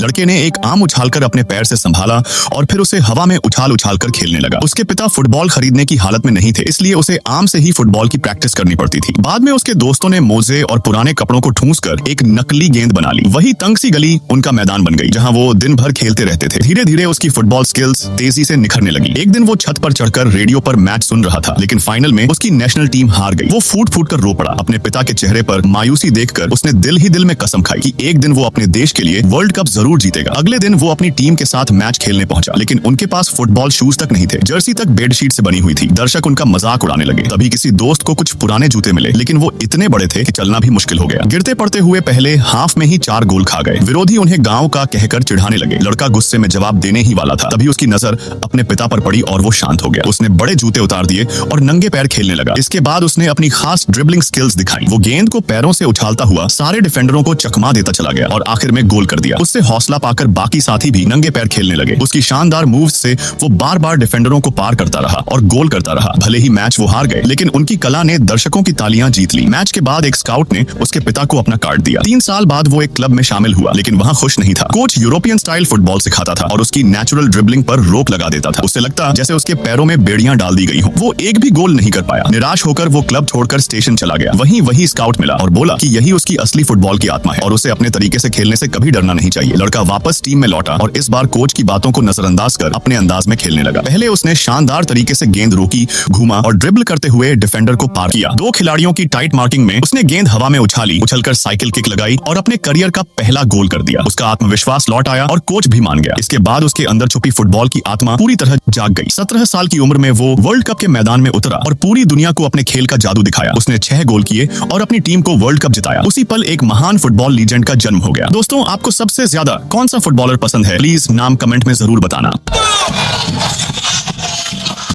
लड़के ने एक आम उछालकर अपने पैर से संभाला और फिर उसे हवा में उछाल उछाल कर खेलने लगा। उसके पिता फुटबॉल खरीदने की हालत में नहीं थे, इसलिए उसे आम से ही फुटबॉल की प्रैक्टिस करनी पड़ती थी। बाद में उसके दोस्तों ने मोजे और पुराने कपड़ों को ठूंस कर एक नकली गेंद बना ली। वही तंग सी गली उनका मैदान बन गई, जहां वो दिन भर खेलते रहते थे। धीरे धीरे उसकी फुटबॉल स्किल्स तेजी से निखरने लगी। एक दिन वो छत पर चढ़कर रेडियो पर मैच सुन रहा था, लेकिन फाइनल में उसकी नेशनल टीम हार गई। वो फूट फूट कर रो पड़ा। अपने पिता के चेहरे पर मायूसी देखकर उसने दिल ही दिल में कसम खाई कि एक दिन वो अपने देश के लिए वर्ल्ड कप जरूर जीतेगा। अगले दिन वो अपनी टीम के साथ मैच खेलने पहुंचा, लेकिन उनके पास फुटबॉल शूज तक नहीं थे। जर्सी तक बेडशीट से बनी हुई थी। दर्शक उनका मजाक उड़ाने लगे। तभी किसी दोस्त को कुछ पुराने जूते मिले, लेकिन वो इतने बड़े थे कि चलना भी मुश्किल हो गया। गिरते पड़ते हुए पहले हाफ में ही 4 गोल खा गए। विरोधी उन्हें गाँव का कहकर चिढ़ाने लगे। लड़का गुस्से में जवाब देने ही वाला था, तभी उसकी नजर अपने पिता पर पड़ी और वो शांत हो गया। उसने बड़े जूते उतार दिए और नंगे पैर खेलने लगा। इसके बाद उसने अपनी खास ड्रिबलिंग स्किल्स दिखाई। वो गेंद को पैरों से उछालता हुआ सारे डिफेंडरों को चकमा देता चला गया और आखिर में गोल कर दिया। उससे हौसला पाकर बाकी साथी भी नंगे पैर खेलने लगे। उसकी शानदार मूव्स से वो बार बार डिफेंडरों को पार करता रहा और गोल करता रहा। भले ही मैच वो हार गए, लेकिन उनकी कला ने दर्शकों की तालियां जीत ली। मैच के बाद एक स्काउट ने उसके पिता को अपना कार्ड दिया। 3 साल बाद वो एक क्लब में शामिल हुआ, लेकिन वहाँ खुश नहीं था। कोच यूरोपियन स्टाइल फुटबॉल सिखाता था और उसकी नेचुरल ड्रिबलिंग पर रोक लगा देता था। उससे लगता जैसे उसके पैरों में बेड़ियां डाल दी गई हो। वो एक भी गोल नहीं कर पाया। निराश होकर वो क्लब छोड़कर स्टेशन चला गया। वही स्काउट मिला और बोला कि यही उसकी असली फुटबॉल की आत्मा है और उसे अपने तरीके से खेलने से कभी डरना नहीं चाहिए। लड़का वापस टीम में लौटा और इस बार कोच की बातों को नजरअंदाज कर अपने अंदाज में खेलने लगा। पहले उसने शानदार तरीके से गेंद रोकी, घूमा और ड्रिबल करते हुए डिफेंडर को पार किया। 2 खिलाड़ियों की टाइट मार्किंग में उसने गेंद हवा में उछाली, उछलकर साइकिल किक लगाई और अपने करियर का पहला गोल कर दिया। उसका आत्मविश्वास लौट आया और कोच भी मान गया। इसके बाद उसके अंदर छुपी फुटबॉल की आत्मा पूरी तरह जाग गई। 17 साल की उम्र में वो वर्ल्ड कप के मैदान में उतरा और पूरी दुनिया को अपने खेल का जादू दिखाया। उसने 6 गोल किए और अपनी टीम को वर्ल्ड कप जिताया। उसी पल एक महान फुटबॉल लीजेंड का जन्म हो गया। दोस्तों, आपको सबसे ज्यादा कौन सा फुटबॉलर पसंद है? प्लीज नाम कमेंट में जरूर बताना।